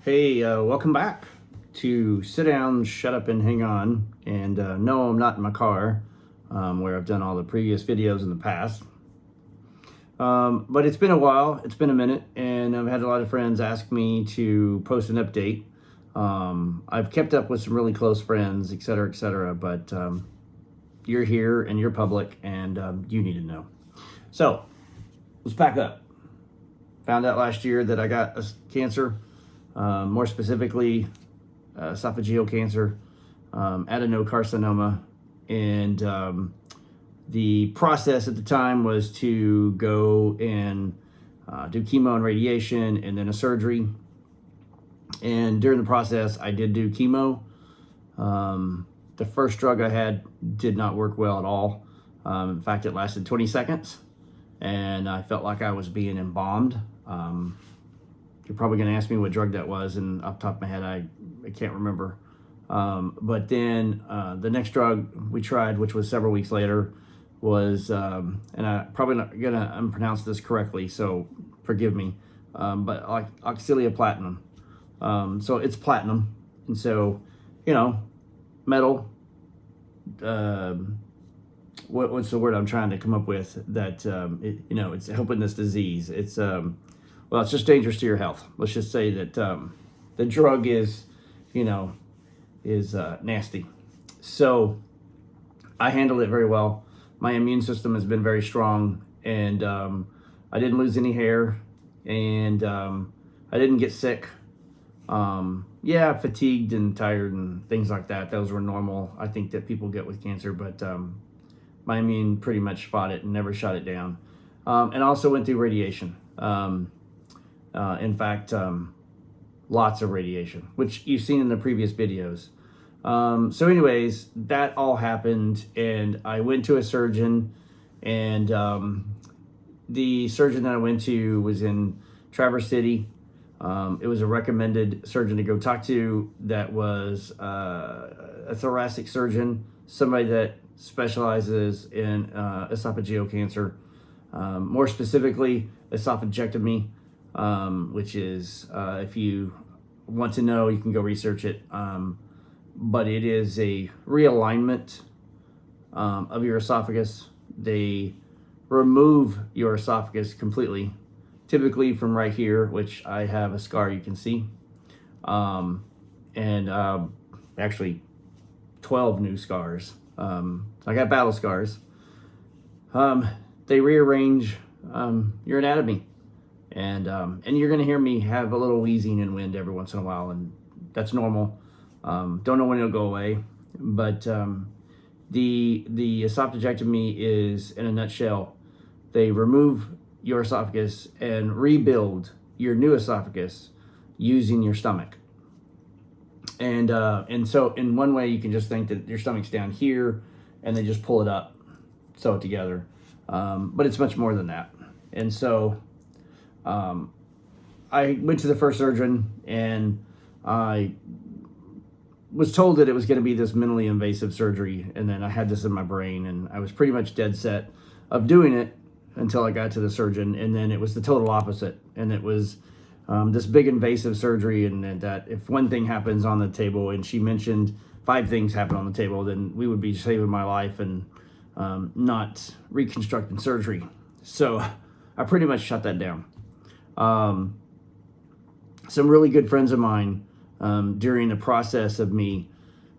Hey, welcome back to Sit Down, Shut Up, and Hang On. And no, I'm not in my car where I've done all the previous videos in the past. But it's been a while, it's been a minute, and I've had a lot of friends ask me to post an update. I've kept up with some really close friends, etc., but you're here and you're public and you need to know. So let's back up. Found out last year that I got cancer. More specifically, esophageal cancer, adenocarcinoma, and the process at the time was to go and do chemo and radiation and then a surgery. And during the process, I did do chemo. The first drug I had did not work well at all. In fact, it lasted 20 seconds, and I felt like I was being embalmed. You're probably going to ask me what drug that was, and off the top of my head, I can't remember. But then the next drug we tried, which was several weeks later, was, and I'm probably not going to pronounce this correctly, so forgive me, but like Oxalia Platinum. So it's platinum, and so, metal, what's the word I'm trying to come up with that, it's helping this disease. Well, it's just dangerous to your health. Let's just say that the drug is nasty. So I handled it very well. My immune system has been very strong, and I didn't lose any hair, and I didn't get sick. Fatigued and tired and things like that. Those were normal, I think, that people get with cancer, but my immune pretty much fought it and never shot it down. And also went through radiation. In fact, lots of radiation, which you've seen in the previous videos. So anyways, that all happened, and I went to a surgeon, and the surgeon that I went to was in Traverse City. It was a recommended surgeon to go talk to that was a thoracic surgeon, somebody that specializes in esophageal cancer, more specifically esophagectomy. Which is, if you want to know, you can go research it. But it is a realignment of your esophagus. They remove your esophagus completely, typically from right here, which I have a scar you can see. Actually 12 new scars. I got battle scars. They rearrange your anatomy. And you're going to hear me have a little wheezing and wind every once in a while, and that's normal. Don't know when it'll go away, but the esophagectomy is, in a nutshell, they remove your esophagus and rebuild your new esophagus using your stomach. And so in one way, you can just think that your stomach's down here, and they just pull it up, sew it together. But it's much more than that. And so I went to the first surgeon, and I was told that it was going to be this minimally invasive surgery, and then I had this in my brain, and I was pretty much dead set of doing it until I got to the surgeon, and then it was the total opposite, and it was this big invasive surgery, and that if one thing happens on the table, and she mentioned 5 things happen on the table, then we would be saving my life and not reconstructing surgery. So I pretty much shut that down. Some really good friends of mine, during the process of me,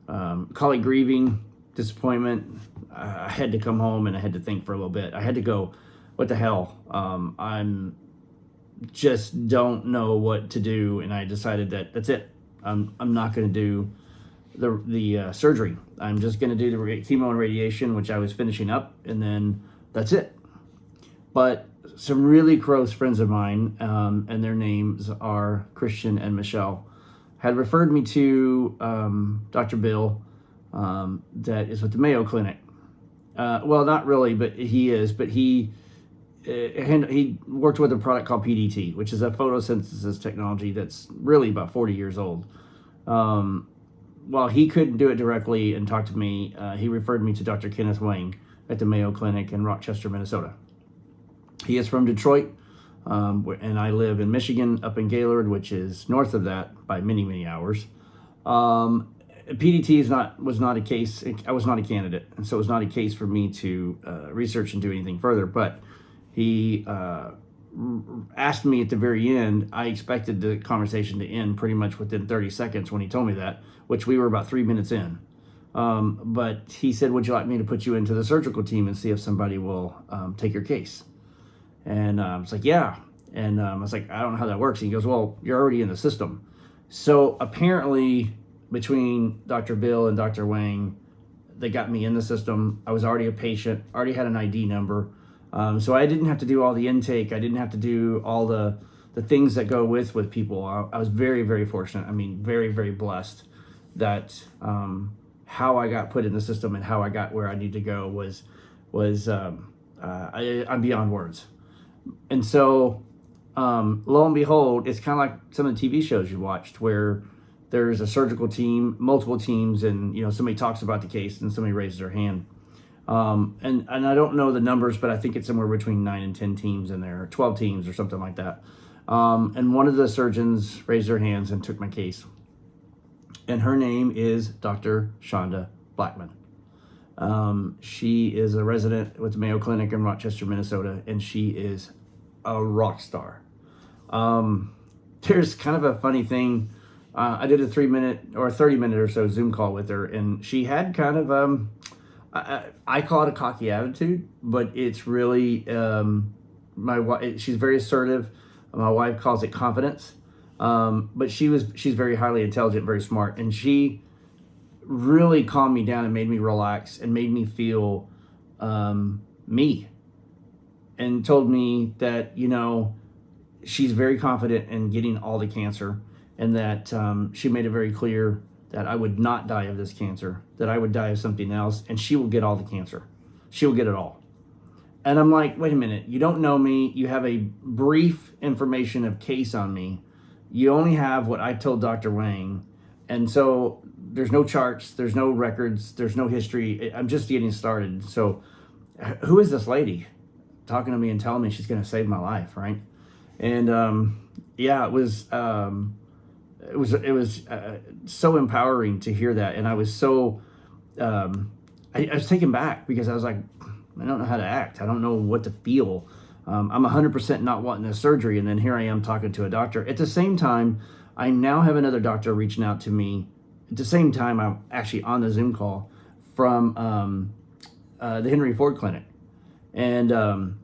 call it grieving, disappointment, I had to come home and I had to think for a little bit. I had to go, what the hell? I'm just don't know what to do. And I decided that that's it. I'm not going to do the surgery. I'm just going to do the chemo and radiation, which I was finishing up, and then that's it. But some really close friends of mine, and their names are Christian and Michelle, had referred me to Dr. Bill, that is with the Mayo Clinic. Well, not really, but he is. But he worked with a product called PDT, which is a photosynthesis technology that's really about 40 years old. While he couldn't do it directly and talk to me, he referred me to Dr. Kenneth Wang at the Mayo Clinic in Rochester, Minnesota. He is from Detroit. and I live in Michigan, up in Gaylord, which is north of that by many, many hours. PDT was not a case. I was not a candidate, and so it was not a case for me to research and do anything further. But he asked me at the very end. I expected the conversation to end pretty much within 30 seconds when he told me that, which we were about 3 minutes in. But he said, "Would you like me to put you into the surgical team and see if somebody will take your case?" And I was like, "Yeah." And I was like, "I don't know how that works." And he goes, "Well, you're already in the system." So apparently, between Dr. Bill and Dr. Wang, they got me in the system. I was already a patient, already had an ID number. So I didn't have to do all the intake. I didn't have to do all the things that go with people. I was very, very fortunate. I mean, very, very blessed that how I got put in the system and how I got where I need to go was I'm beyond words. And so lo and behold, it's kind of like some of the TV shows you watched where there's a surgical team, multiple teams, and somebody talks about the case and somebody raises their hand. And I don't know the numbers, but I think it's somewhere between 9 and 10 teams in there, 12 teams or something like that. And one of the surgeons raised their hands and took my case. And her name is Dr. Shonda Blackman. She is a resident with the Mayo Clinic in Rochester, Minnesota, and she is a rock star. There's kind of a funny thing. I did a 3-minute or 30-minute or so Zoom call with her, and she had kind of I call it a cocky attitude, but it's really my wife. She's very assertive. My wife calls it confidence. But she's very highly intelligent, very smart, and she really calmed me down and made me relax and made me feel me, and told me that she's very confident in getting all the cancer, and that she made it very clear that I would not die of this cancer, that I would die of something else, and she will get all the cancer. She will get it all. And I'm like, wait a minute, you don't know me. You have a brief information of case on me. You only have what I told Dr. Wang. And so there's no charts, there's no records, there's no history. I'm just getting started. So who is this lady talking to me and telling me she's going to save my life, right? And yeah, it was so empowering to hear that. And I was so, I was taken back because I was like, I don't know how to act. I don't know what to feel. I'm 100% not wanting a surgery. And then here I am talking to a doctor. At the same time, I now have another doctor reaching out to me. At the same time, I'm actually on the Zoom call from the Henry Ford Clinic, and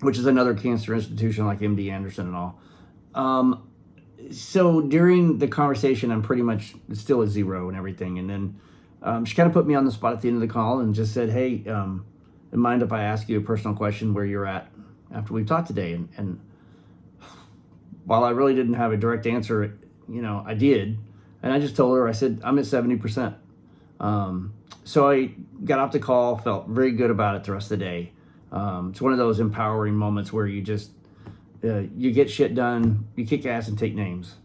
which is another cancer institution like MD Anderson and all. So during the conversation, I'm pretty much still at zero and everything. And then she kind of put me on the spot at the end of the call and just said, "Hey, mind if I ask you a personal question where you're at after we've talked today?" And while I really didn't have a direct answer, I did. And I just told her, I said, I'm at 70%. So I got off the call, felt very good about it the rest of the day. It's one of those empowering moments where you just, you get shit done, you kick ass and take names.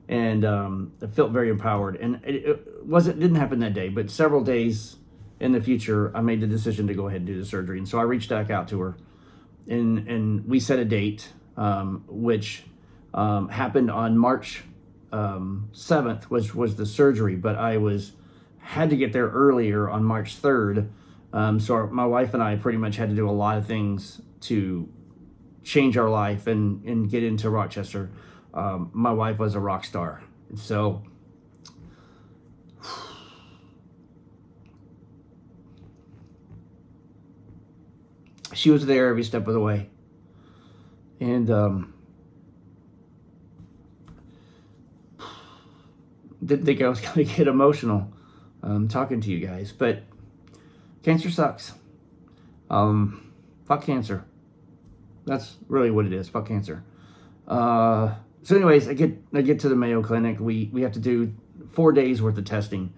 And I felt very empowered. And it didn't happen that day, but several days in the future, I made the decision to go ahead and do the surgery. And so I reached back out to her, and we set a date, which happened on March 7th, which was the surgery, but I had to get there earlier on March 3rd. So my wife and I pretty much had to do a lot of things to change our life and get into Rochester. My wife was a rock star. So she was there every step of the way. And didn't think I was going to get emotional talking to you guys, but cancer sucks. Fuck cancer. That's really what it is. Fuck cancer. So anyways, I get to the Mayo Clinic. We have to do 4 days worth of testing,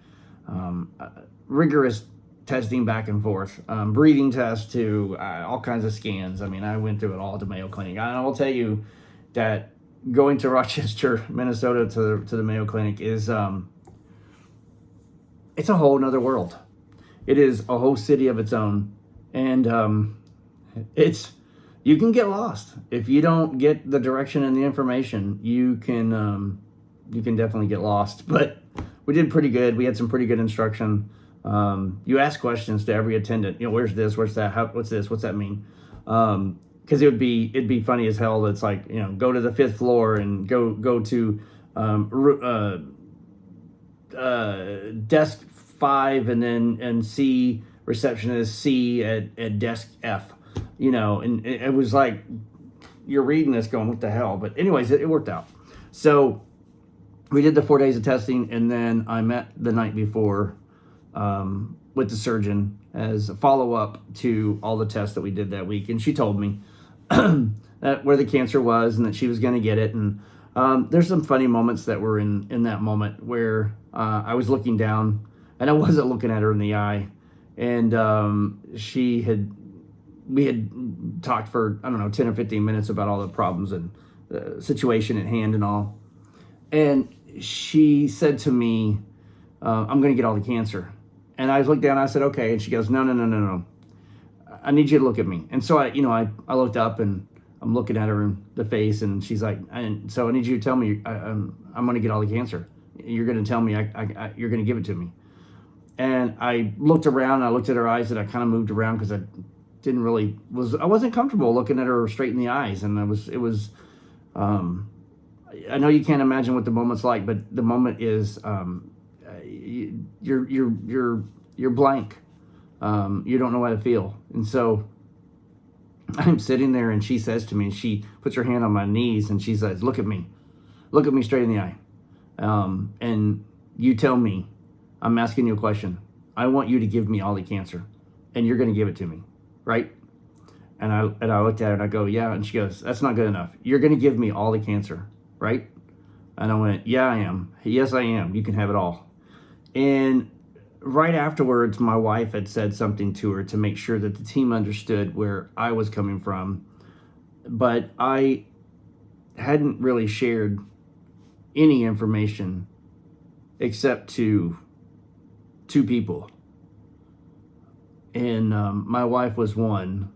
rigorous testing back and forth, breathing tests to all kinds of scans. I mean, I went through it all at the Mayo Clinic. And I will tell you that going to Rochester, Minnesota to the Mayo Clinic is it's a whole nother world. It is a whole city of its own, and it's you can get lost if you don't get the direction and the information. You can definitely get lost. But we did pretty good. We had some pretty good instruction. You ask questions to every attendant. Where's this? Where's that? What's this? What's that mean? Because it'd be funny as hell. It's like, go to the 5th floor and go to desk 5 and see receptionist C at desk F. And it was like, you're reading this going, what the hell? But anyways, it worked out. So we did the 4 days of testing, and then I met the night before with the surgeon as a follow-up to all the tests that we did that week. And she told me that where the cancer was and that she was going to get it. And there's some funny moments that were in that moment where I was looking down and I wasn't looking at her in the eye. And we had talked for, 10 or 15 minutes about all the problems and the situation at hand and all. And she said to me, I'm going to get all the cancer. And I looked down and I said, okay. And she goes, no. I need you to look at me. And so I looked up and I'm looking at her in the face, and she's like, so I need you to tell me I'm going to get all the cancer. You're going to tell me you're going to give it to me. And I looked around and I looked at her eyes, and I kind of moved around because I wasn't comfortable looking at her straight in the eyes. And I know you can't imagine what the moment's like, but the moment is, you're blank. You don't know how to feel. And so I'm sitting there, and she says to me, she puts her hand on my knees and she says, look at me straight in the eye. And you tell me, I'm asking you a question. I want you to give me all the cancer, and you're going to give it to me, right? And I looked at her and I go, yeah. And she goes, that's not good enough. You're going to give me all the cancer, right? And I went, yeah, I am. Yes, I am. You can have it all. And right afterwards, my wife had said something to her to make sure that the team understood where I was coming from. But I hadn't really shared any information except to 2 people. And my wife was one.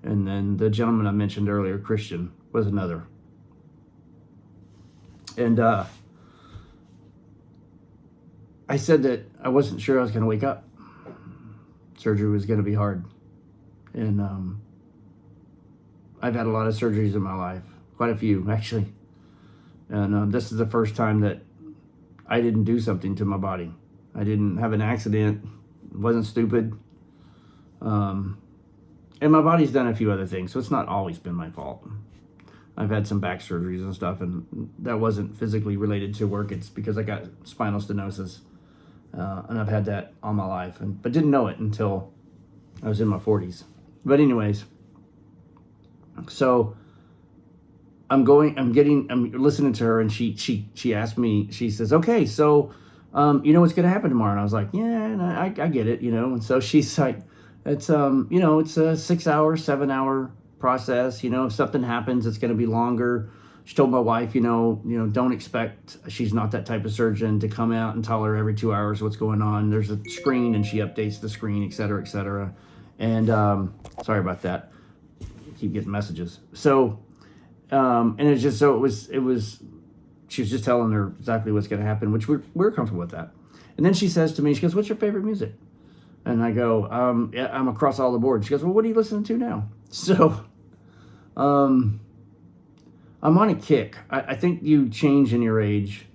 And then the gentleman I mentioned earlier, Christian, was another. And I said that I wasn't sure I was going to wake up. Surgery was going to be hard. And I've had a lot of surgeries in my life, quite a few actually. And this is the first time that I didn't do something to my body. I didn't have an accident, wasn't stupid. And my body's done a few other things, so it's not always been my fault. I've had some back surgeries and stuff, and that wasn't physically related to work. It's because I got spinal stenosis. And I've had that all my life, but didn't know it until I was in my 40s. But anyways, so I'm listening to her, and she asked me, she says, okay, so, what's going to happen tomorrow? And I was like, yeah, and I get it, And so she's like, it's, it's a 7-hour process. If something happens, it's going to be longer. She told my wife, don't expect, she's not that type of surgeon to come out and tell her every 2 hours what's going on. There's a screen, and she updates the screen, et cetera, et cetera. And sorry about that. I keep getting messages. So, and it's just, so it was, she was just telling her exactly what's going to happen, which we're comfortable with that. And then she says to me, she goes, what's your favorite music? And I go, yeah, I'm across all the board. She goes, well, what are you listening to now? So, I'm on a kick. I think you change in your age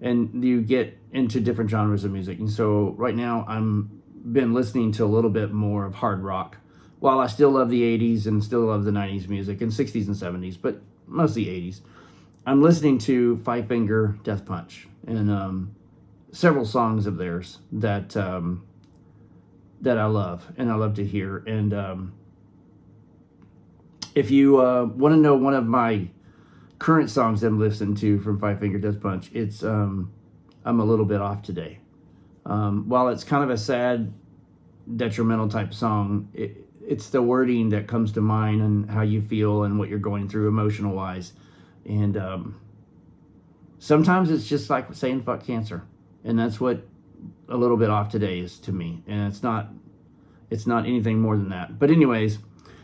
and you get into different genres of music. And so right now I'm been listening to a little bit more of hard rock, while I still love the 80s and still love the 90s music and 60s and 70s, but mostly 80s. I'm listening to Five Finger Death Punch and several songs of theirs that I love and I love to hear. And if you want to know one of my current songs I'm listening to from Five Finger Death Punch, it's I'm a Little Bit Off Today. While it's kind of a sad, detrimental type song, it's the wording that comes to mind and how you feel and what you're going through emotional wise. And sometimes it's just like saying fuck cancer, and that's what A Little Bit Off Today is to me. And it's not anything more than that. But anyways,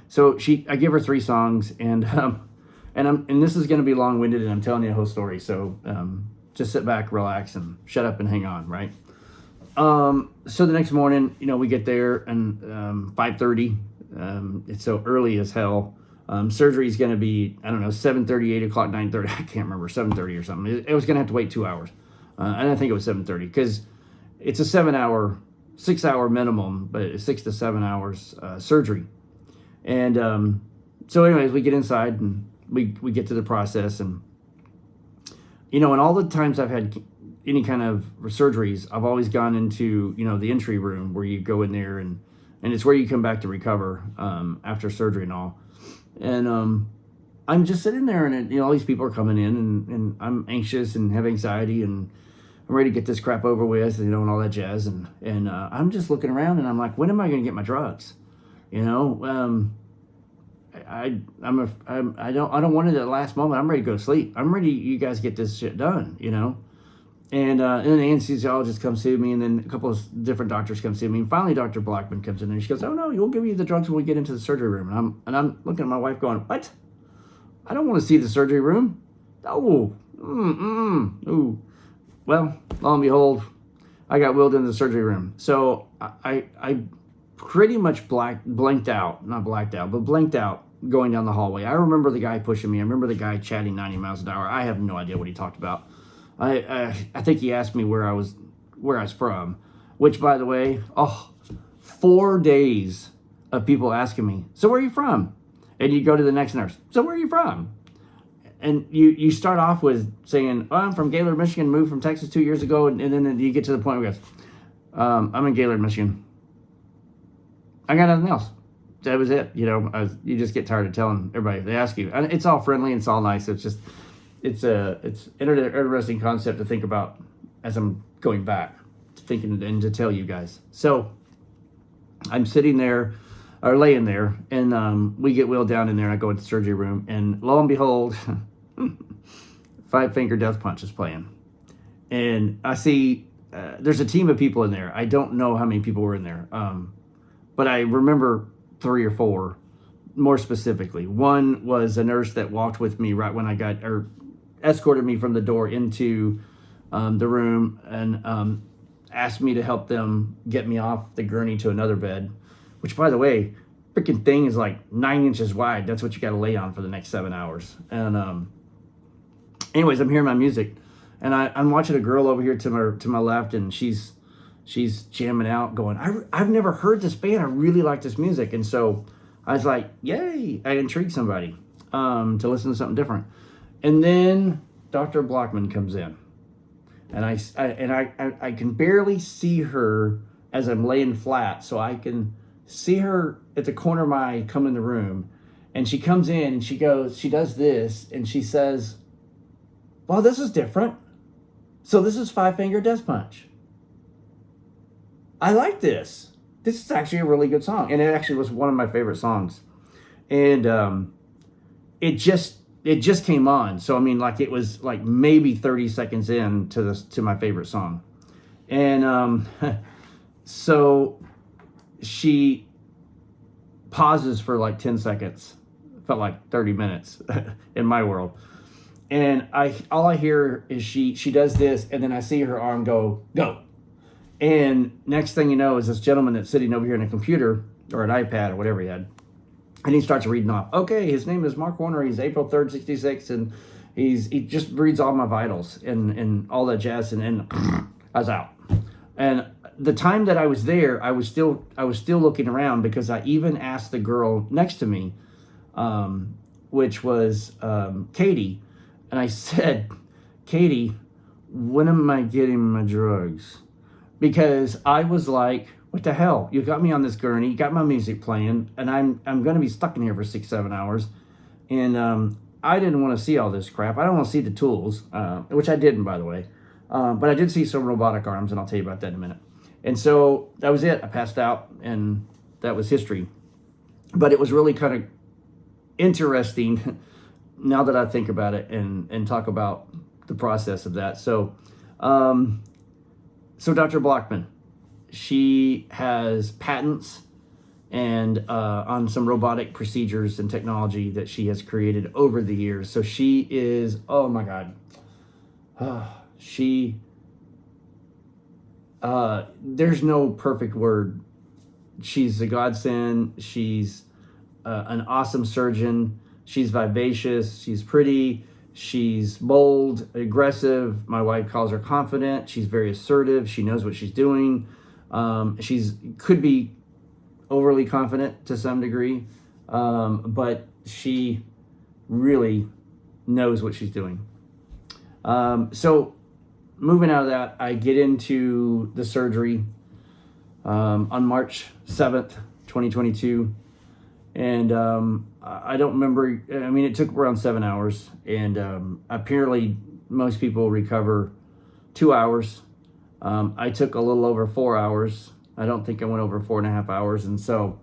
So I give her 3 songs, and this is going to be long-winded, and I'm telling you a whole story. So just sit back, relax, and shut up and hang on, right? So the next morning, we get there, and 5:30. It's so early as hell. Surgery is going to be, I don't know, 7:30, 8 o'clock, 9:30. I can't remember, 7:30 or something. It was going to have to wait 2 hours. And I think it was 7:30 because it's a 6-hour minimum, but it's 6 to 7 hours surgery. And so anyways, we get inside and we get to the process. And, and all the times I've had any kind of surgeries, I've always gone into, the entry room where you go in there and it's where you come back to recover after surgery and all. And I'm just sitting there, and all these people are coming in, and I'm anxious and have anxiety, and I'm ready to get this crap over with, and all that jazz. And I'm just looking around, and I'm like, when am I going to get my drugs? I don't want it at the last moment. I'm ready to go to sleep. I'm ready. You guys get this shit done, And then the anesthesiologist comes see me, and then a couple of different doctors come see me. And finally, Dr. Blackman comes in, and she goes, "Oh no, we'll give you the drugs when we get into the surgery room." And I'm looking at my wife, going, "What? I don't want to see the surgery room. Oh, ooh." Well, lo and behold, I got wheeled into the surgery room. So I pretty much blanked out going down the hallway. I remember the guy pushing me. I remember the guy chatting 90 miles an hour. I have no idea what he talked about. I think he asked me where I was from, which, by the way, 4 days of people asking me, "So where are you from?" And you go to the next nurse, "So where are you from?" And you start off with saying, "Oh, I'm from Gaylord, Michigan, moved from Texas 2 years ago," and then you get to the point where it goes, "I'm in Gaylord, Michigan. I got nothing else." That was it. You just get tired of telling everybody. They ask you, and it's all friendly and it's all nice. It's just, it's interesting concept to think about as I'm going back, thinking and to tell you guys. So I'm sitting there, or laying there, and we get wheeled down in there, and I go into the surgery room, and lo and behold, Five Finger Death Punch is playing. And I see there's a team of people in there. I don't know how many people were in there, but I remember 3 or 4 more specifically. One was a nurse that walked with me right when I got, or escorted me from the door into the room, and asked me to help them get me off the gurney to another bed, which, by the way, freaking thing is like 9 inches wide. That's what you got to lay on for the next 7 hours. And anyways, I'm hearing my music, and I'm watching a girl over here to my left, and she's jamming out, going, I've never heard this band. I really like this music. And so I was like, yay, I intrigued somebody to listen to something different. And then Dr. Blackman comes in, and I can barely see her as I'm laying flat, so I can see her at the corner of my eye come in the room. And she comes in, and she does this, and she says, "Well, this is different. So this is Five Finger Death Punch. I like this. This is actually a really good song." And it actually was one of my favorite songs. And it just came on. So I mean, like, it was like maybe 30 seconds in to my favorite song. And so she pauses for like 10 seconds. Felt like 30 minutes in my world. And all I hear is she does this, and then I see her arm go. And next thing you know is this gentleman that's sitting over here in a computer or an iPad or whatever he had. And he starts reading off. Okay, his name is Mark Warner. He's April 3rd, 66. And he just reads all my vitals and all that jazz. And I was out. And the time that I was there, I was still looking around, because I even asked the girl next to me, which was Katie. And I said, "Katie, when am I getting my drugs?" Because I was like, what the hell? You got me on this gurney, you got my music playing, and I'm going to be stuck in here for 6-7 hours. And I didn't want to see all this crap. I don't want to see the tools, which I didn't, by the way. But I did see some robotic arms, and I'll tell you about that in a minute. And so that was it. I passed out, and that was history. But it was really kind of interesting now that I think about it and talk about the process of that. So Dr. Blackman, she has patents and on some robotic procedures and technology that she has created over the years. So she is, oh my God, she, there's no perfect word. She's a godsend. She's an awesome surgeon. She's vivacious. She's pretty. She's bold, aggressive. My wife calls her confident. She's very assertive. She knows what she's doing. She's could be overly confident to some degree, but she really knows what she's doing. So moving out of that, I get into the surgery on March 7th, 2022. And I don't remember, I mean, it took around 7 hours. And apparently most people recover 2 hours. I took a little over 4 hours. I don't think I went over 4.5 hours. And so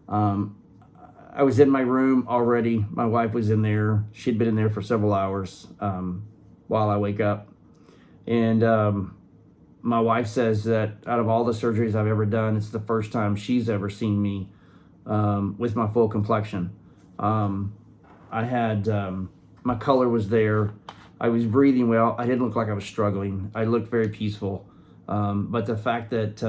I was in my room already. My wife was in there. She'd been in there for several hours while I wake up. And my wife says that out of all the surgeries I've ever done, it's the first time she's ever seen me with my full complexion. I had, my color was there. I was breathing well. I didn't look like I was struggling. I looked very peaceful. But the fact that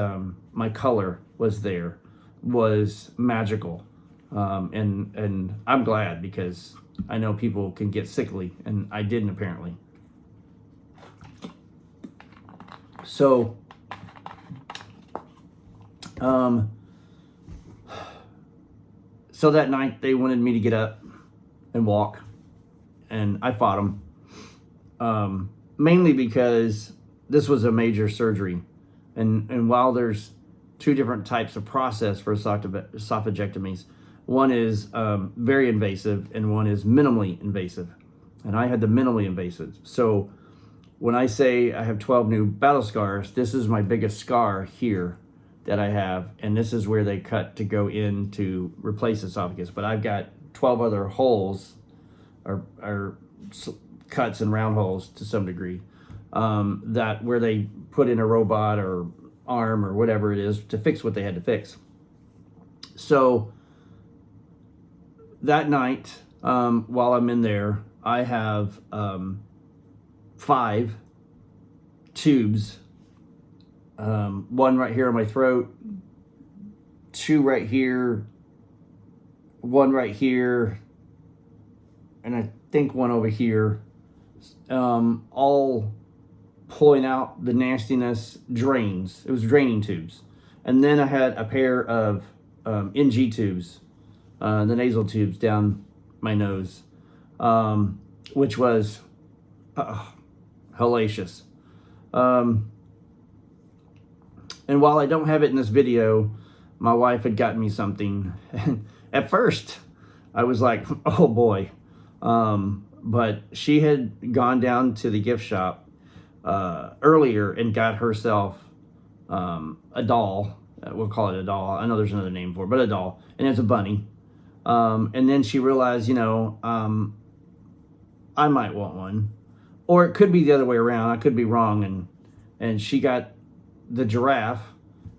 my color was there was magical. And I'm glad, because I know people can get sickly, and I didn't apparently. So, so that night they wanted me to get up and walk, and I fought them, mainly because this was a major surgery, and while there's two different types of process for esophagectomies, one is very invasive and one is minimally invasive, and I had the minimally invasive. So when I say I have 12 new battle scars, this is my biggest scar here that I have, and this is where they cut to go in to replace esophagus. But I've got 12 other holes, or cuts and round holes to some degree, that where they put in a robot or arm or whatever it is to fix what they had to fix. So that night, while I'm in there, I have 5 tubes, one right here on my throat, 2 right here, 1 right here, and I think 1 over here, all pulling out the nastiness drains. It was draining tubes. And then I had a pair of NG tubes, the nasal tubes down my nose, which was hellacious. And while I don't have it in this video, my wife had gotten me something. And at first, I was like, oh boy. But she had gone down to the gift shop earlier and got herself a doll. We'll call it a doll. I know there's another name for it, but a doll. And it's a bunny. And then she realized, I might want one. Or it could be the other way around. I could be wrong. And she got the giraffe,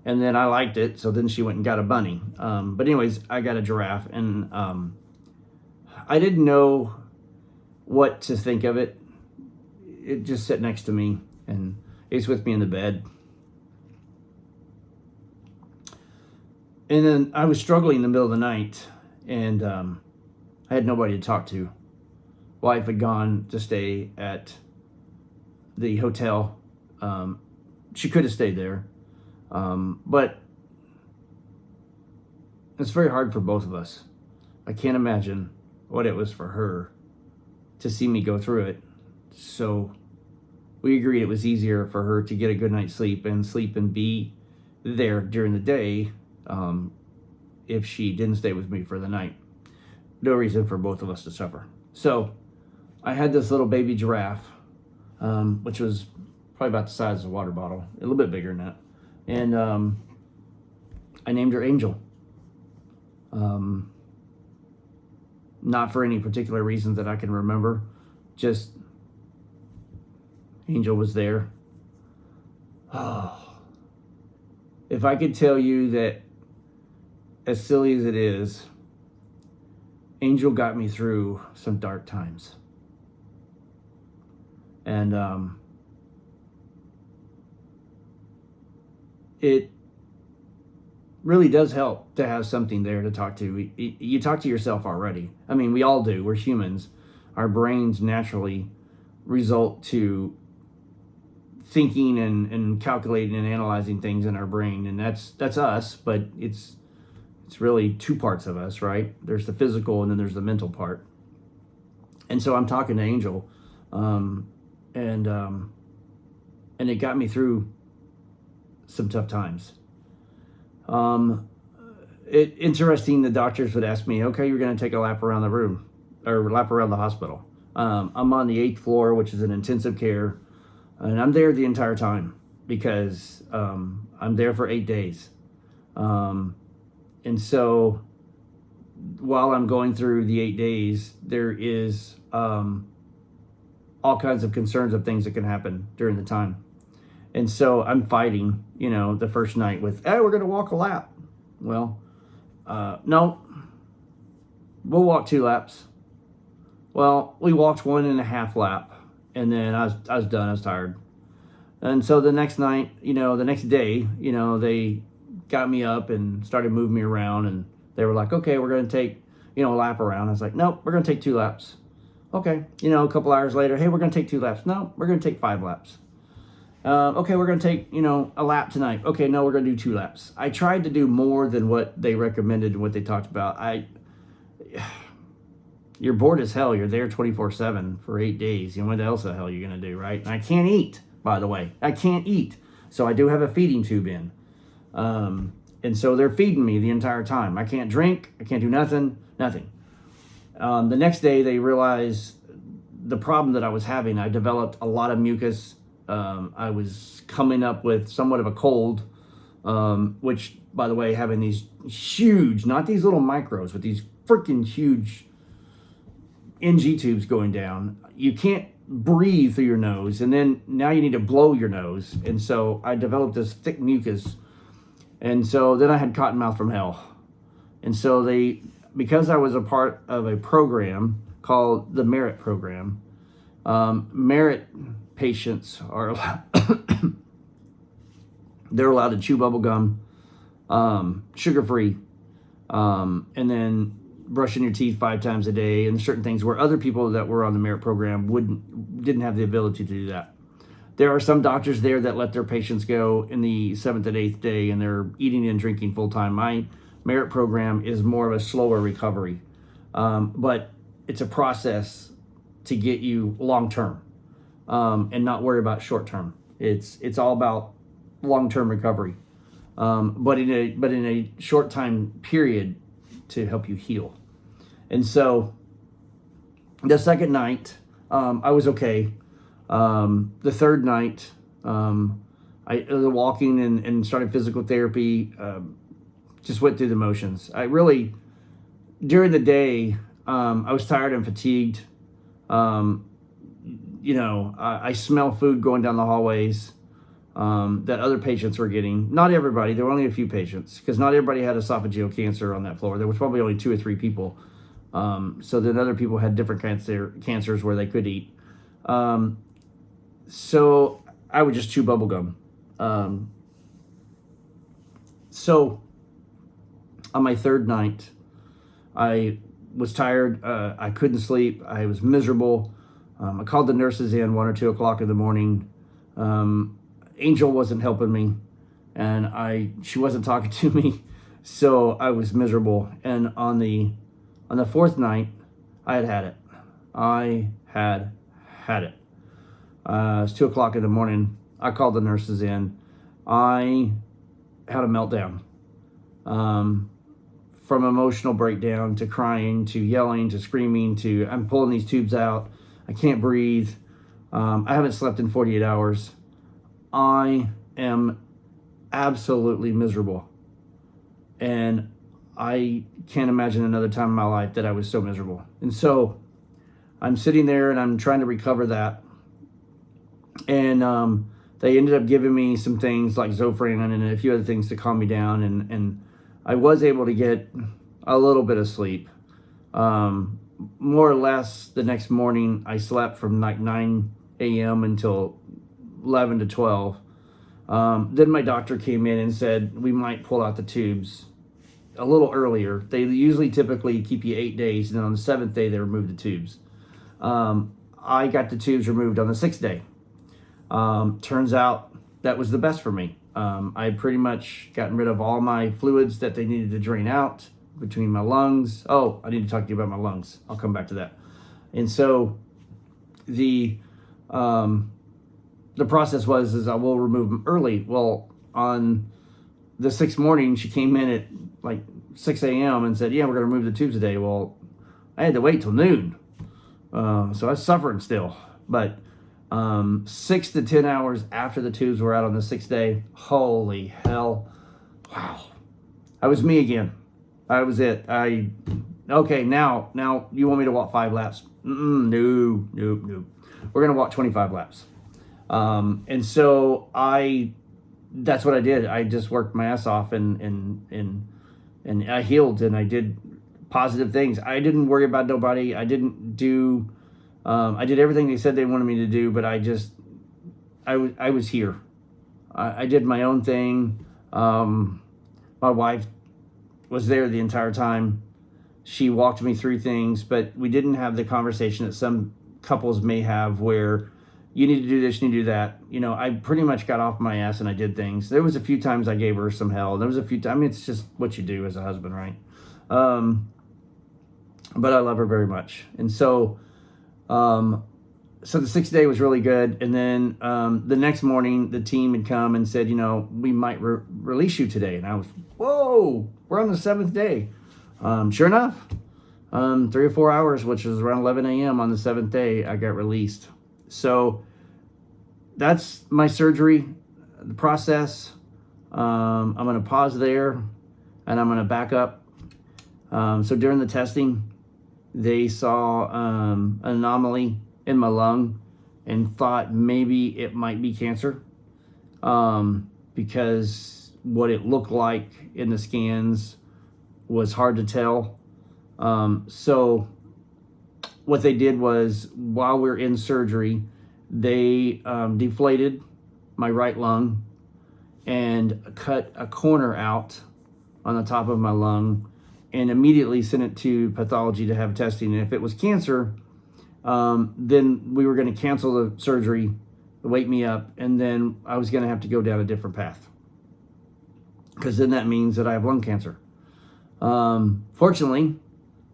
and then I liked it, so then she went and got a bunny. But anyways, I got a giraffe, and I didn't know what to think of it. It just sat next to me, and it's with me in the bed. And then I was struggling in the middle of the night, and I had nobody to talk to. Wife had gone to stay at the hotel. She could have stayed there, but it's very hard for both of us. I can't imagine what it was for her to see me go through it. So we agreed it was easier for her to get a good night's sleep and be there during the day if she didn't stay with me for the night. No reason for both of us to suffer. So I had this little baby giraffe, which was probably about the size of a water bottle, a little bit bigger than that. And I named her Angel. Not for any particular reasons that I can remember, just Angel was there. Oh, if I could tell you that as silly as it is, Angel got me through some dark times. And it really does help to have something there to talk to. You talk to yourself already. I mean, we all do. We're humans. Our brains naturally result to thinking and calculating and analyzing things in our brain, and that's us. But it's really two parts of us, right? There's the physical, and then there's the mental part. And so I'm talking to Angel, and it got me through some tough times. Interesting. The doctors would ask me, "Okay, you're going to take a lap around the room, or lap around the hospital." I'm on the 8th floor, which is an intensive care, and I'm there the entire time because I'm there for 8 days. And so while I'm going through the 8 days, there is all kinds of concerns of things that can happen during the time. And so I'm fighting, the first night with, "Hey, we're going to walk a lap." Well, no, we'll walk 2 laps. Well, we walked 1.5 lap, and then I was done. I was tired. And so the next night, the next day, they got me up and started moving me around, and they were like, "Okay, we're going to take, a lap around." I was like, "Nope, we're going to take 2 laps." Okay. A couple hours later, "Hey, we're going to take 2 laps." "No, we're going to take 5 laps." "Okay, we're going to take, a lap tonight." "Okay, no, we're going to do 2 laps." I tried to do more than what they recommended and what they talked about. You're bored as hell. You're there 24/7 for 8 days. What else the hell are you going to do, right? And I can't eat, by the way. I can't eat. So I do have a feeding tube in. And so they're feeding me the entire time. I can't drink. I can't do nothing. The next day, they realized the problem that I was having. I developed a lot of mucus. I was coming up with somewhat of a cold, which, by the way, having these huge, not these little micros, but these freaking huge NG tubes going down. You can't breathe through your nose, and then now you need to blow your nose. And so I developed this thick mucus. And so then I had cotton mouth from hell. And so because I was a part of a program called the Merit Program, Merit patients are they're allowed to chew bubble gum, sugar-free, and then brushing your teeth 5 times a day, and certain things where other people that were on the Merit Program didn't have the ability to do that. There are some doctors there that let their patients go in the 7th and 8th day, and they're eating and drinking full time. My Merit Program is more of a slower recovery, but it's a process to get you long term, and not worry about short term. It's all about long term recovery, but in a short time period to help you heal. And so the second night, I was okay. The third night, I was walking and started physical therapy, just went through the motions. During the day, I was tired and fatigued. I smell food going down the hallways that other patients were getting. Not everybody. There were only a few patients, because not everybody had esophageal cancer on that floor. There was probably only 2 or 3 people. So then other people had different cancers where they could eat. So I would just chew bubble gum. So on my third night, I was tired. I couldn't sleep. I was miserable. I called the nurses in 1 or 2 o'clock in the morning. Angel wasn't helping me, and she wasn't talking to me, so I was miserable. And on the 4th night, I had it. I had it. It was 2 o'clock in the morning. I called the nurses in. I had a meltdown. From emotional breakdown to crying to yelling to screaming to I'm pulling these tubes out. I can't breathe. I haven't slept in 48 hours. I am absolutely miserable. And I can't imagine another time in my life that I was so miserable. And so I'm sitting there and I'm trying to recover that. And they ended up giving me some things like Zofran and a few other things to calm me down. And I was able to get a little bit of sleep. More or less the next morning, I slept from like 9 a.m. until 11 to 12. Then my doctor came in and said, we might pull out the tubes a little earlier. They usually typically keep you 8 days, and on the 7th day, they remove the tubes. I got the tubes removed on the 6th day. Turns out that was the best for me. I had pretty much gotten rid of all my fluids that they needed to drain out between my lungs. Oh, I need to talk to you about my lungs. I'll come back to that. And so the process is I will remove them early. Well, on the 6th morning, she came in at like 6 a.m. and said, yeah, we're going to remove the tubes today. Well, I had to wait till noon. So I was suffering still. But 6 to 10 hours after the tubes were out on the 6th day, holy hell. Wow. I was me again. I was it. Okay, now you want me to walk 5 laps? No. We're going to walk 25 laps. And so that's what I did. I just worked my ass off and I healed, and I did positive things. I didn't worry about nobody. I didn't do, I did everything they said they wanted me to do, but I was here. I did my own thing. My wife was there the entire time. She walked me through things, but we didn't have the conversation that some couples may have where you need to do this, you need to do that. You know, I pretty much got off my ass and I did things. There was a few times I gave her some hell. There was a few times, I mean, it's just what you do as a husband, right? But I love her very much. And so, so the 6th day was really good. And then the next morning, the team had come and said, you know, we might release you today. And I was, whoa, we're on the 7th day. Sure enough, 3 or 4 hours, which was around 11 a.m. on the 7th day, I got released. So that's my surgery, the process. I'm going to pause there and I'm going to back up. So during the testing, they saw an anomaly in my lung and thought maybe it might be cancer, because what it looked like in the scans was hard to tell. So what they did was, while we're in surgery, they deflated my right lung and cut a corner out on the top of my lung and immediately sent it to pathology to have testing. And if it was cancer, then we were going to cancel the surgery, wake me up, and then I was going to have to go down a different path, because then that means that I have lung cancer. Fortunately,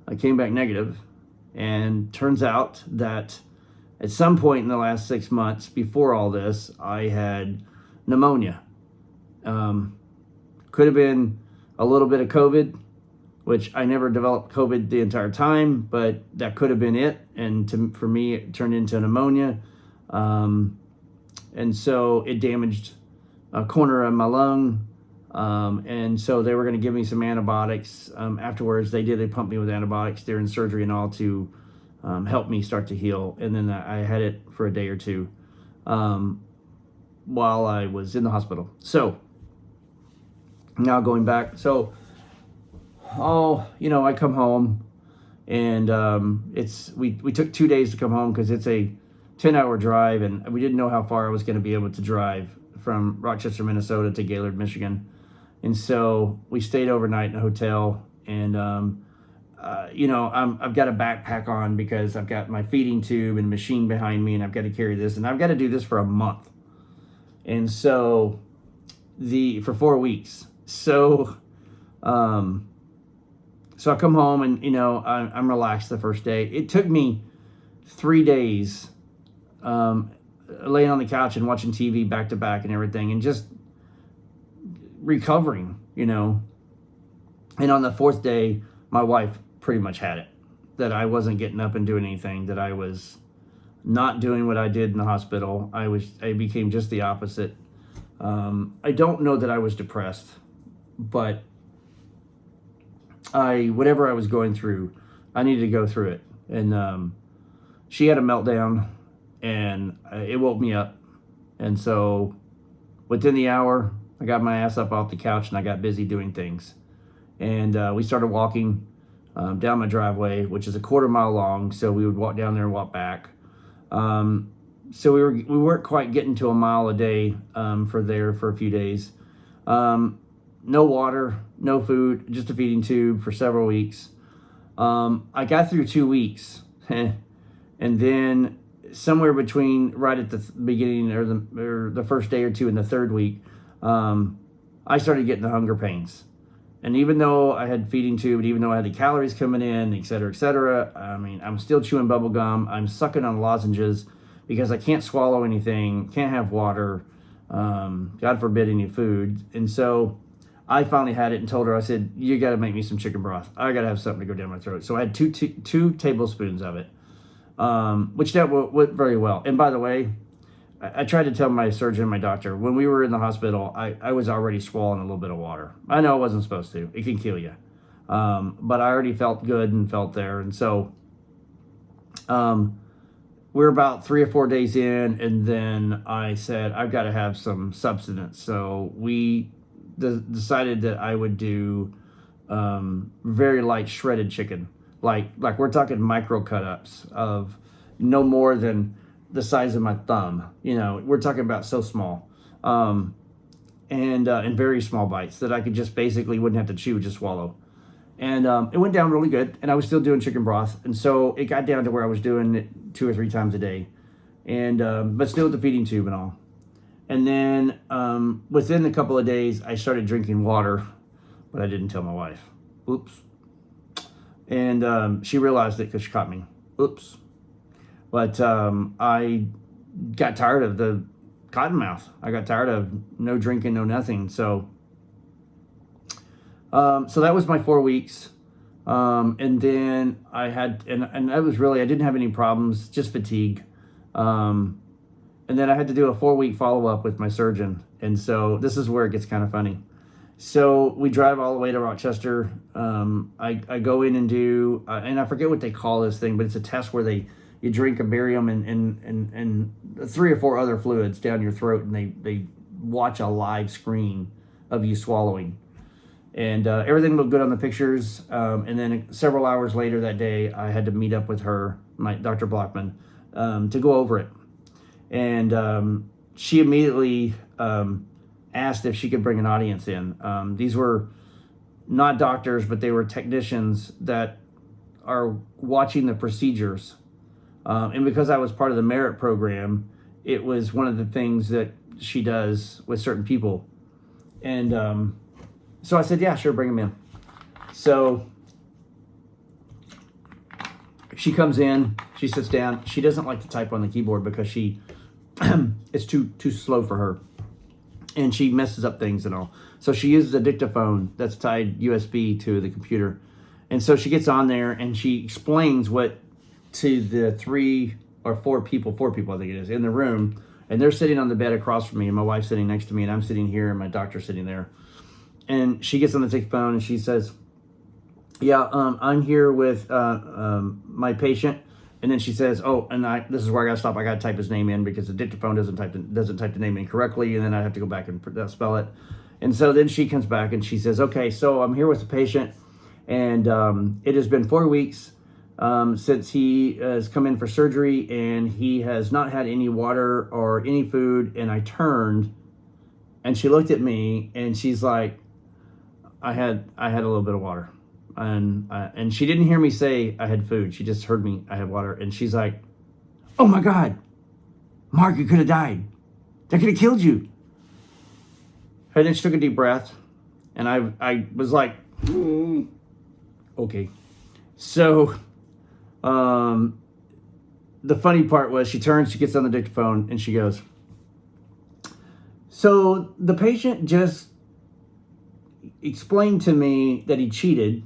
I came back negative, and turns out that at some point in the last 6 months before all this, I had pneumonia. Could have been a little bit of COVID, which I never developed COVID the entire time, but that could have been it. And for me, it turned into pneumonia. And so it damaged a corner of my lung. And so they were going to give me some antibiotics. Afterwards, they pumped me with antibiotics during surgery and all to help me start to heal. And then I had it for a day or two while I was in the hospital. So now going back. So, I come home, and we took 2 days to come home because it's a 10-hour drive, and we didn't know how far I was going to be able to drive from Rochester, Minnesota to Gaylord, Michigan. And so we stayed overnight in a hotel, and I've got a backpack on because I've got my feeding tube and machine behind me, and I've got to carry this, and I've got to do this for a month. And so for 4 weeks. So I come home, and I'm relaxed the first day. It took me 3 days laying on the couch and watching TV back to back and everything, and just recovering, And on the 4th day, my wife pretty much had it, that I wasn't getting up and doing anything, that I was not doing what I did in the hospital. I became just the opposite. I don't know that I was depressed, but whatever I was going through, I needed to go through it. And she had a meltdown, and it woke me up. And so within the hour, I got my ass up off the couch and I got busy doing things. And we started walking down my driveway, which is a quarter-mile long. So we would walk down there and walk back. So we weren't quite getting to a mile a day for a few days. No water, no food, just a feeding tube for several weeks. I got through 2 weeks, and then somewhere between right at the beginning or the first day or two in the third week, I started getting the hunger pains. And even though I had feeding tube, and even though I had the calories coming in, et cetera, I mean, I'm still chewing bubble gum. I'm sucking on lozenges because I can't swallow anything, can't have water, God forbid any food. And so I finally had it and told her, I said, you got to make me some chicken broth. I got to have something to go down my throat. So I had two tablespoons of it, which that went very well. And by the way, I tried to tell my surgeon, my doctor, when we were in the hospital, I was already swallowing a little bit of water. I know I wasn't supposed to. It can kill you. But I already felt good and felt there. And so we're about 3 or 4 days in, and then I said, I've got to have some substance. So we decided that I would do very light shredded chicken. Like we're talking micro cut-ups of no more than the size of my thumb. You know, we're talking about so small. And very small bites that I could just basically wouldn't have to chew, just swallow. And it went down really good, and I was still doing chicken broth. And so it got down to where I was doing it 2 or 3 times a day, and but still with the feeding tube and all. And then within a couple of days, I started drinking water, but I didn't tell my wife. Oops. And she realized it because she caught me. Oops. But I got tired of the cotton mouth. I got tired of no drinking, no nothing. So that was my 4 weeks. And then I had, and that was really, I didn't have any problems, just fatigue. And then I had to do a 4-week follow-up with my surgeon. And so this is where it gets kind of funny. So we drive all the way to Rochester. I go in and do, and I forget what they call this thing, but it's a test where you drink a barium and 3 or 4 other fluids down your throat, and they watch a live screen of you swallowing. And everything looked good on the pictures. And then several hours later that day, I had to meet up with her, my Dr. Blockman, to go over it. And she immediately asked if she could bring an audience in. These were not doctors, but they were technicians that are watching the procedures. And because I was part of the merit program, it was one of the things that she does with certain people. And so I said, yeah, sure, bring them in. So she comes in, she sits down. She doesn't like to type on the keyboard because it's too slow for her. And she messes up things and all. So she uses a dictaphone that's tied USB to the computer. And so she gets on there and she explains what to the 3 or 4 people I think it is, in the room. And they're sitting on the bed across from me, and my wife's sitting next to me, and I'm sitting here, and my doctor's sitting there. And she gets on the dictaphone and she says, yeah, I'm here with my patient. And then she says, oh, and this is where I got to stop. I got to type his name in because the dictaphone doesn't type the name in correctly, and then I have to go back and spell it. And so then she comes back and she says, okay, so I'm here with the patient, and it has been 4 weeks since he has come in for surgery, and he has not had any water or any food. And I turned, and she looked at me, and she's like, I had a little bit of water. And she didn't hear me say I had food. She just heard me, I had water. And she's like, oh my God, Mark, you could have died. That could have killed you. And then she took a deep breath. And I was like, okay. So the funny part was she turns, she gets on the dictaphone, and she goes, so the patient just explained to me that he cheated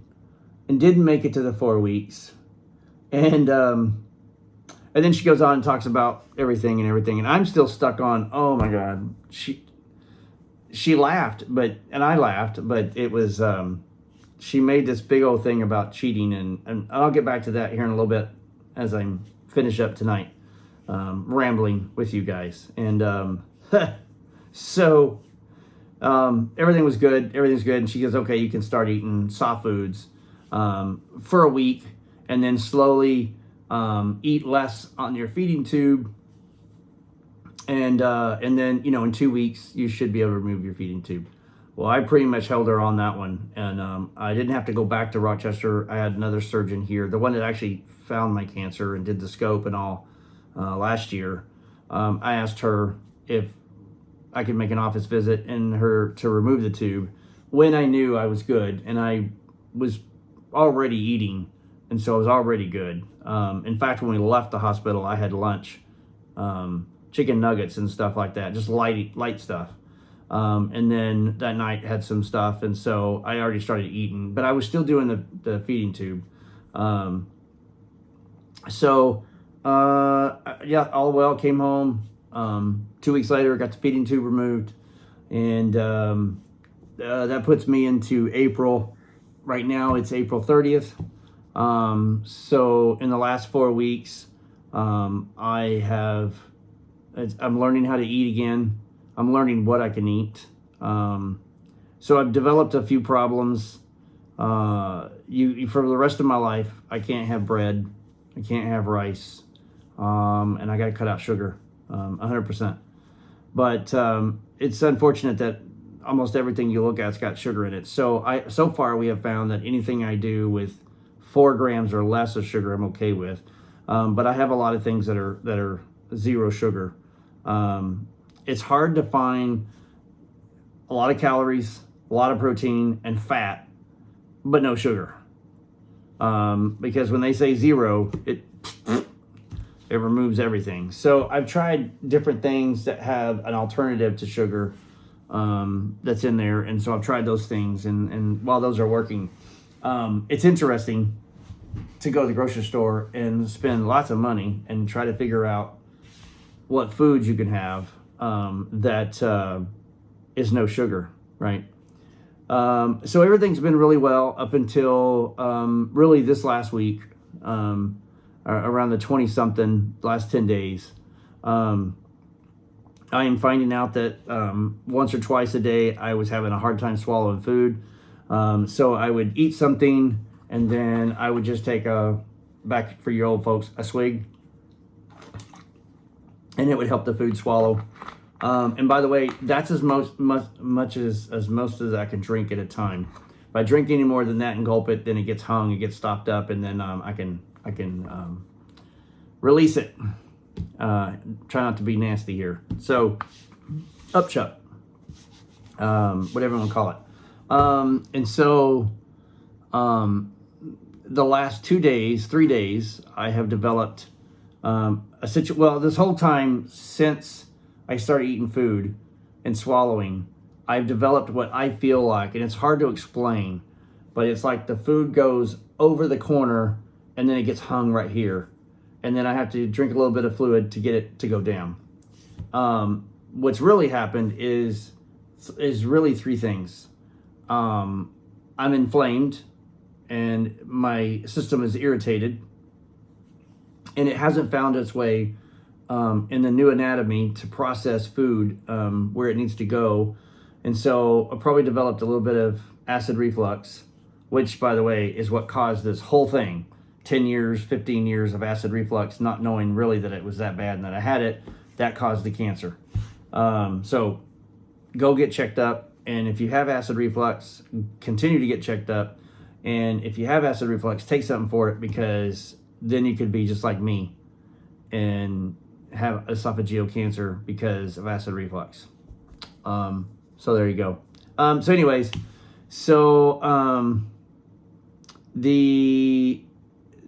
and didn't make it to the 4 weeks. And then she goes on and talks about everything. And I'm still stuck on, oh my God. She laughed, and I laughed, but it was, she made this big old thing about cheating. And I'll get back to that here in a little bit as I finish up tonight, rambling with you guys. And so everything was good. Everything's good. And she goes, okay, you can start eating soft foods for a week, and then slowly eat less on your feeding tube. And then, you know, in 2 weeks, you should be able to remove your feeding tube. Well, I pretty much held her on that one. And I didn't have to go back to Rochester. I had another surgeon here, the one that actually found my cancer and did the scope and all last year. I asked her if I could make an office visit and her to remove the tube when I knew I was good. And I was already eating, and so I was already good. In fact, when we left the hospital, I had lunch. Chicken nuggets and stuff like that, just light stuff. And then that night had some stuff, and so I already started eating, but I was still doing the feeding tube. Yeah, all well, came home. 2 weeks later, got the feeding tube removed, and that puts me into April. Right now, it's April 30th. So in the last 4 weeks, I'm learning how to eat again. I'm learning what I can eat. So I've developed a few problems. For the rest of my life, I can't have bread. I can't have rice. And I got to cut out sugar, 100%. But it's unfortunate that almost everything you look at's got sugar in it. So far we have found that anything I do with 4 grams or less of sugar, I'm okay with. But I have a lot of things that are zero sugar. It's hard to find a lot of calories, a lot of protein and fat, but no sugar. Because when they say zero, it removes everything. So I've tried different things that have an alternative to sugar that's in there. And so I've tried those things, and while those are working, it's interesting to go to the grocery store and spend lots of money and try to figure out what foods you can have that is no sugar, right? So everything's been really well up until really this last week, around the 20-something, last 10 days. I am finding out that once or twice a day I was having a hard time swallowing food. So I would eat something, and then I would just take back for your old folks, a swig, and it would help the food swallow. And by the way, that's as much as I can drink at a time. If I drink any more than that and gulp it, then it gets hung, it gets stopped up, and then I can release it. Try not to be nasty here. So, upchuck, whatever you want to call it. And so, the last 3 days, I have developed this whole time since I started eating food and swallowing, I've developed what I feel like, and it's hard to explain, but it's like the food goes over the corner and then it gets hung right here. And then I have to drink a little bit of fluid to get it to go down. What's really happened is really 3 things. I'm inflamed and my system is irritated, and it hasn't found its way in the new anatomy to process food where it needs to go. And so I probably developed a little bit of acid reflux, which, by the way, is what caused this whole thing. 10 years, 15 years of acid reflux, not knowing really that it was that bad and that I had it, that caused the cancer. So go get checked up. And if you have acid reflux, continue to get checked up. And if you have acid reflux, take something for it, because then you could be just like me and have esophageal cancer because of acid reflux. So there you go. So anyways,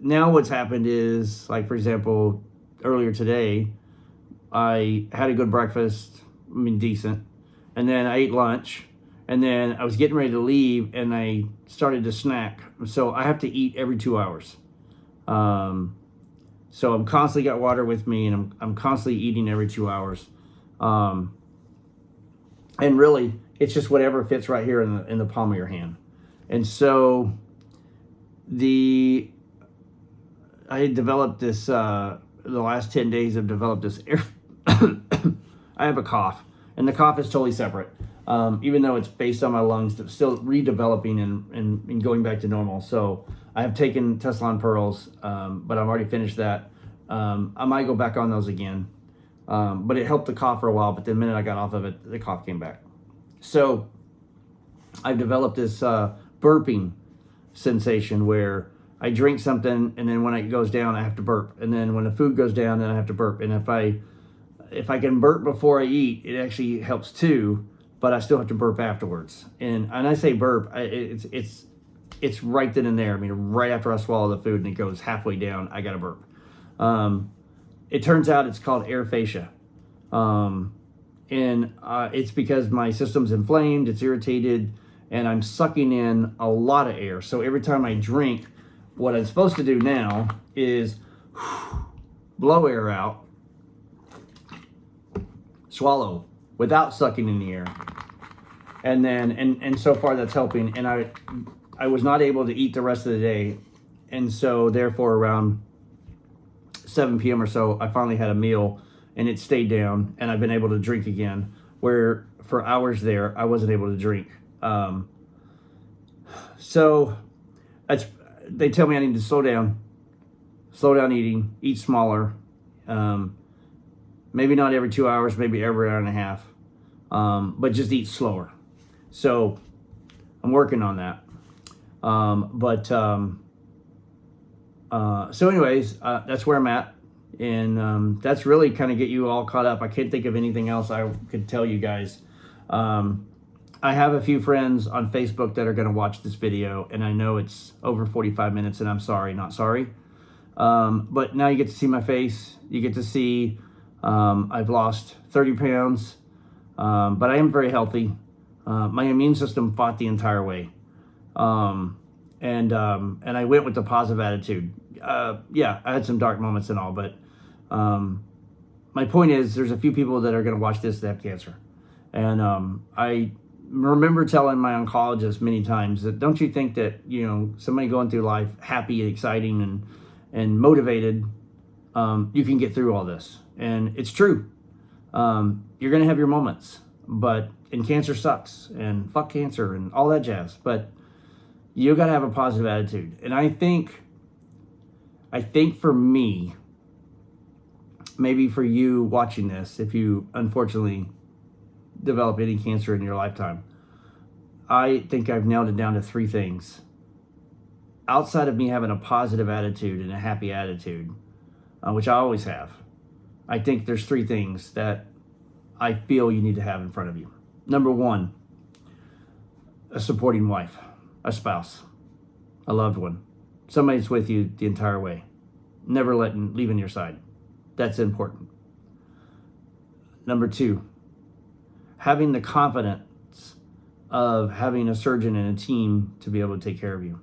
now what's happened is, like, for example, earlier today, I had a good breakfast, decent, and then I ate lunch, and then I was getting ready to leave, and I started to snack. So I have to eat every 2 hours. So I'm constantly got water with me, and I'm constantly eating every 2 hours. And really, it's just whatever fits right here in the palm of your hand. And so I developed this, the last 10 days I've developed this I have a cough, and the cough is totally separate. even though it's based on my lungs, it's still redeveloping and going back to normal. So I have taken Tessalon Pearls, but I've already finished that. I might go back on those again, but it helped the cough for a while. But the minute I got off of it, the cough came back. So I've developed this burping sensation where I drink something, and then when it goes down, I have to burp. And then when the food goes down, then I have to burp. And if I can burp before I eat, it actually helps too. But I still have to burp afterwards. And I say burp, it's right then and there. I mean, right after I swallow the food and it goes halfway down, I got to burp. It turns out it's called air fascia. It's because my system's inflamed, it's irritated, and I'm sucking in a lot of air. So every time I drink, what I'm supposed to do now is blow air out, swallow without sucking in the air. And then, and so far that's helping. And I was not able to eat the rest of the day. And so therefore around 7 p.m. or so, I finally had a meal and it stayed down and I've been able to drink again, where for hours there, I wasn't able to drink. So they tell me I need to slow down eating, eat smaller, maybe not every 2 hours, maybe every hour and a half, but just eat slower. So I'm working on that. So anyways, that's where I'm at. And that's really kind of get you all caught up. I can't think of anything else I could tell you guys. I have a few friends on Facebook that are going to watch this video, and I know it's over 45 minutes, and I'm sorry, not sorry. But now you get to see my face. You get to see I've lost 30 pounds, but I am very healthy. My immune system fought the entire way. And I went with the positive attitude. Yeah, I had some dark moments and all, but my point is there's a few people that are going to watch this that have cancer. And I remember telling my oncologist many times that don't you think that, you know, somebody going through life happy, exciting, and motivated, you can get through all this. And it's true. You're going to have your moments, and cancer sucks, and fuck cancer and all that jazz. But you got to have a positive attitude. And I think for me, maybe for you watching this, if you unfortunately develop any cancer in your lifetime, I think I've nailed it down to 3 things. Outside of me having a positive attitude and a happy attitude, which I always have, I think there's 3 things that I feel you need to have in front of you. Number 1, a supporting wife, a spouse, a loved one, somebody that's with you the entire way, never leaving your side. That's important. Number 2, having the confidence of having a surgeon and a team to be able to take care of you.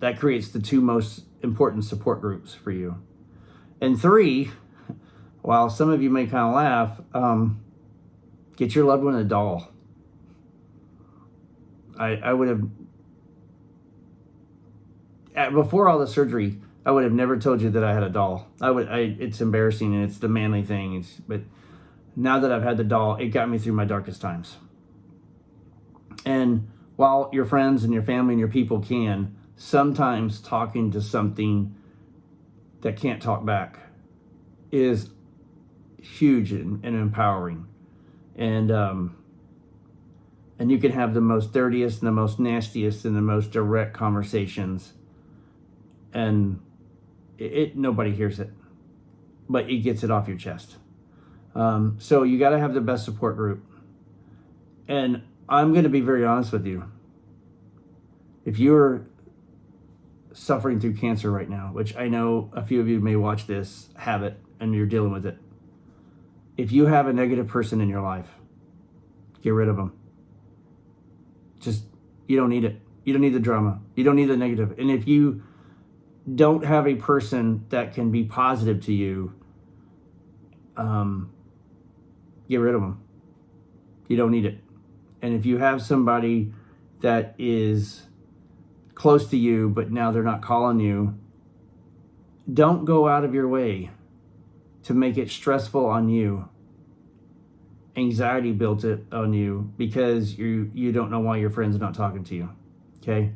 That creates the 2 most important support groups for you. And 3, while some of you may kind of laugh, get your loved one a doll. I would have, before all the surgery, I would have never told you that I had a doll. It's embarrassing and it's the manly thing. But now that I've had the doll, it got me through my darkest times. And while your friends and your family and your people can, sometimes talking to something that can't talk back is huge and empowering. And you can have the most dirtiest and the most nastiest and the most direct conversations, and nobody hears it, but it gets it off your chest. So you got to have the best support group. And I'm going to be very honest with you. If you're suffering through cancer right now, which I know a few of you may watch this, have it, and you're dealing with it. If you have a negative person in your life, get rid of them. You don't need it. You don't need the drama. You don't need the negative. And if you don't have a person that can be positive to you, get rid of them. You don't need it. And if you have somebody that is close to you, but now they're not calling you, don't go out of your way to make it stressful on you anxiety built it on you because you don't know why your friend's not talking to you. Okay?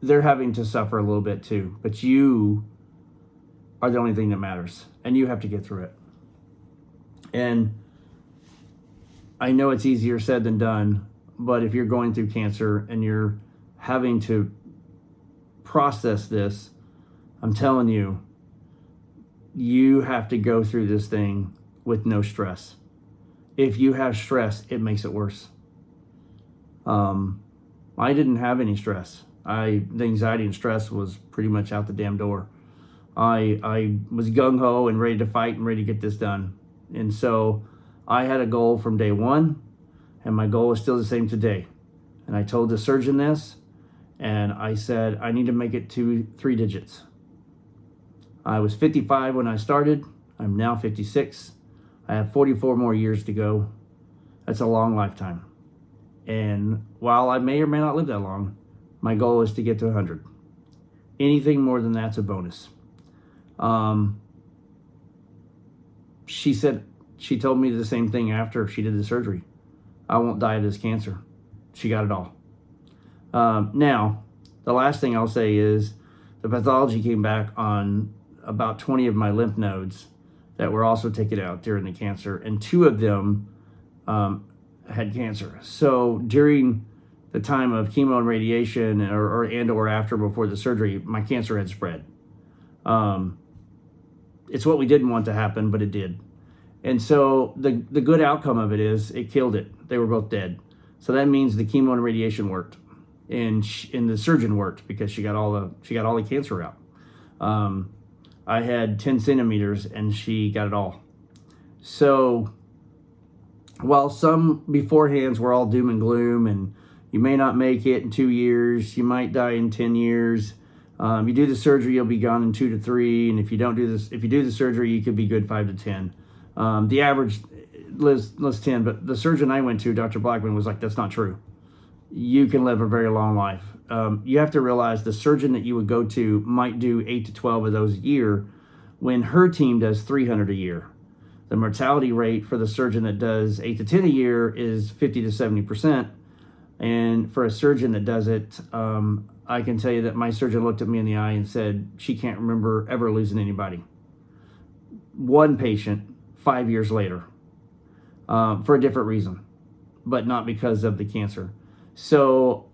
They're having to suffer a little bit too, but you are the only thing that matters, and you have to get through it. And I know it's easier said than done, but if you're going through cancer and you're having to process this, I'm telling you, you have to go through this thing with no stress. If you have stress, it makes it worse. I didn't have any stress. The anxiety and stress was pretty much out the damn door. I was gung-ho and ready to fight and ready to get this done. And so I had a goal from day one, and my goal is still the same today. And I told the surgeon this, and I said, I need to make it to 3 digits. I was 55 when I started. I'm now 56. I have 44 more years to go. That's a long lifetime. And while I may or may not live that long, my goal is to get to 100. Anything more than that's a bonus. She told me the same thing after she did the surgery. I won't die of this cancer. She got it all. Now, the last thing I'll say is the pathology came back on about 20 of my lymph nodes that were also taken out during the cancer, and 2 of them had cancer. So during the time of chemo and radiation or after before the surgery, my cancer had spread. It's what we didn't want to happen, but it did. And so the good outcome of it is it killed it. They were both dead. So that means the chemo and radiation worked, and the surgeon worked because she got all the cancer out. I had 10 centimeters and she got it all. So while some beforehands were all doom and gloom and you may not make it in 2 years, you might die in 10 years. You do the surgery, you'll be gone in 2 to 3. And if you do the surgery, you could be good 5 to 10. The average lives 10, but the surgeon I went to, Dr. Blackman, was like, that's not true. You can live a very long life. You have to realize the surgeon that you would go to might do 8 to 12 of those a year when her team does 300 a year. The mortality rate for the surgeon that does 8 to 10 a year is 50 to 70%. And for a surgeon that does it, I can tell you that my surgeon looked at me in the eye and said she can't remember ever losing anybody. One patient 5 years later, for a different reason, but not because of the cancer. So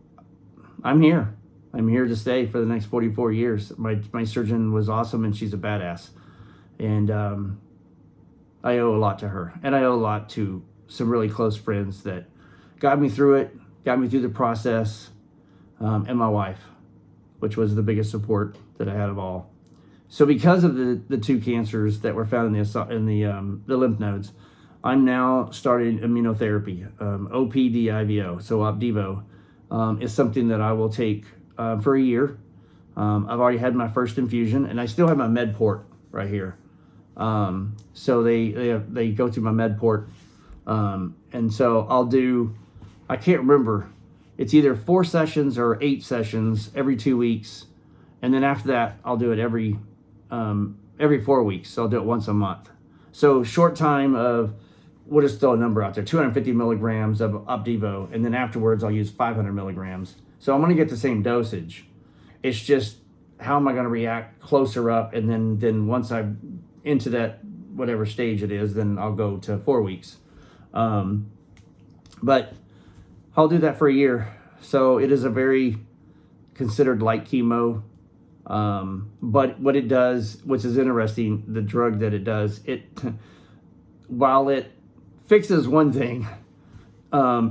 I'm here. I'm here to stay for the next 44 years. My surgeon was awesome, and she's a badass. And I owe a lot to her. And I owe a lot to some really close friends that got me through it, got me through the process, and my wife, which was the biggest support that I had of all. So because of the 2 cancers that were found in the lymph nodes, I'm now starting immunotherapy, OPDIVO. So Opdivo is something that I will take for a year. I've already had my first infusion, and I still have my med port right here. So they go through my med port, and so I can't remember. It's either 4 sessions or 8 sessions every 2 weeks, and then after that, I'll do it every 4 weeks. So I'll do it once a month. So short time of, we'll just throw a number out there, 250 milligrams of Opdivo, and then afterwards I'll use 500 milligrams. So I'm going to get the same dosage. It's just how am I going to react closer up, and then once I'm into that whatever stage it is, then I'll go to 4 weeks. But I'll do that for a year. So it is a very considered light chemo. But what it does, which is interesting, the drug that it does, while it fixes one thing,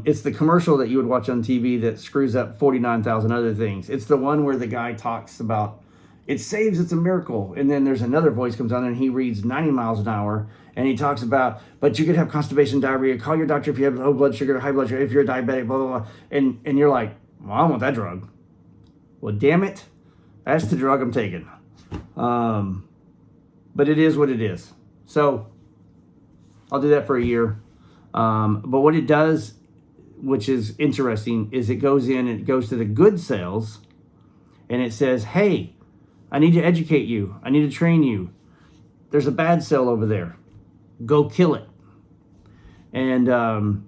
it's the commercial that you would watch on TV that screws up 49,000 other things. It's the one where the guy talks about, it saves, it's a miracle. And then there's another voice comes on and he reads 90 miles an hour and he talks about, but you could have constipation, diarrhea, call your doctor if you have low blood sugar, high blood sugar, if you're a diabetic, blah, blah, blah. And you're like, well, I don't want that drug. Well, damn it. That's the drug I'm taking. But it is what it is. So I'll do that for a year. But what it does, which is interesting, is it goes in and it goes to the good cells and it says, hey, I need to educate you. I need to train you. There's a bad cell over there. Go kill it. And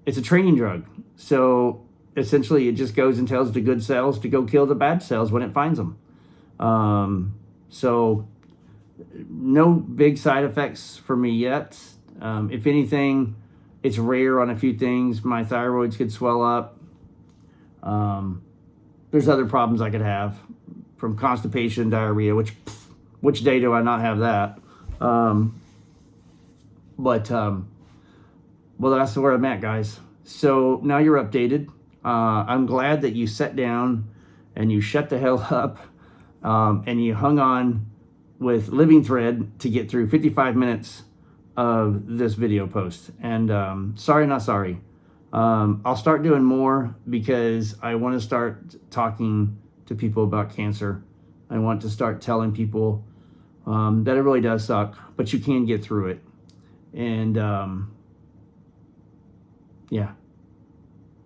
it's a training drug. So essentially, it just goes and tells the good cells to go kill the bad cells when it finds them. So no big side effects for me yet. If anything, it's rare on a few things. My thyroids could swell up. There's other problems I could have, from constipation, diarrhea, which day do I not have that? Well, that's where I'm at, guys. So now you're updated. I'm glad that you sat down and you shut the hell up, and you hung on with Living Thread to get through 55 minutes of this video post. And sorry, not sorry. I'll start doing more because I want to start talking to people about cancer. I want to start telling people that it really does suck, but you can get through it. And yeah.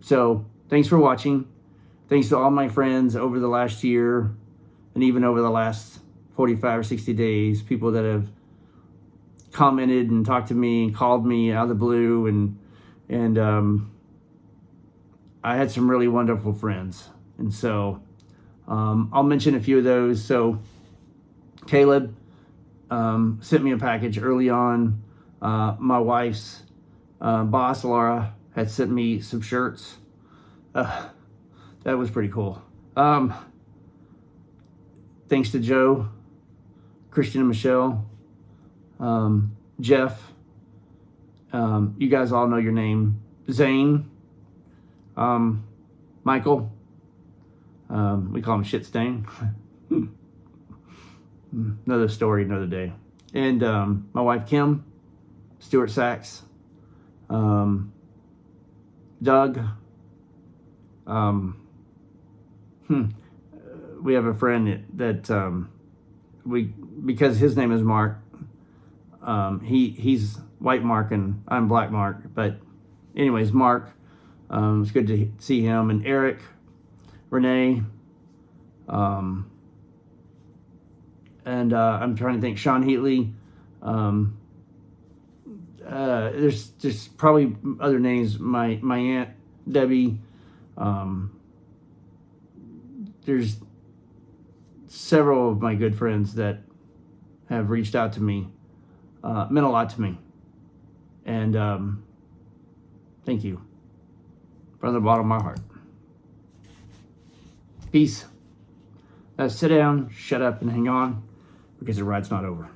So thanks for watching. Thanks to all my friends over the last year and even over the last 45 or 60 days, people that have commented and talked to me and called me out of the blue, and I had some really wonderful friends. And so I'll mention a few of those. So Caleb sent me a package early on. My wife's boss, Laura, had sent me some shirts. That was pretty cool. Thanks to Joe, Christian and Michelle, Jeff, you guys all know your name, Zane, Michael, we call him Shit Stain. Another story, another day. And my wife Kim, Stuart Sachs, Doug, we have a friend that because his name is Mark, he's white Mark and I'm black Mark, but anyways, Mark, it's good to see him. And Eric, Renee, and I'm trying to think, Sean Heatley, there's just probably other names, my aunt Debbie, there's several of my good friends that have reached out to me, meant a lot to me, and thank you from the bottom of my heart. Peace. Now sit down, shut up, and hang on, because the ride's not over.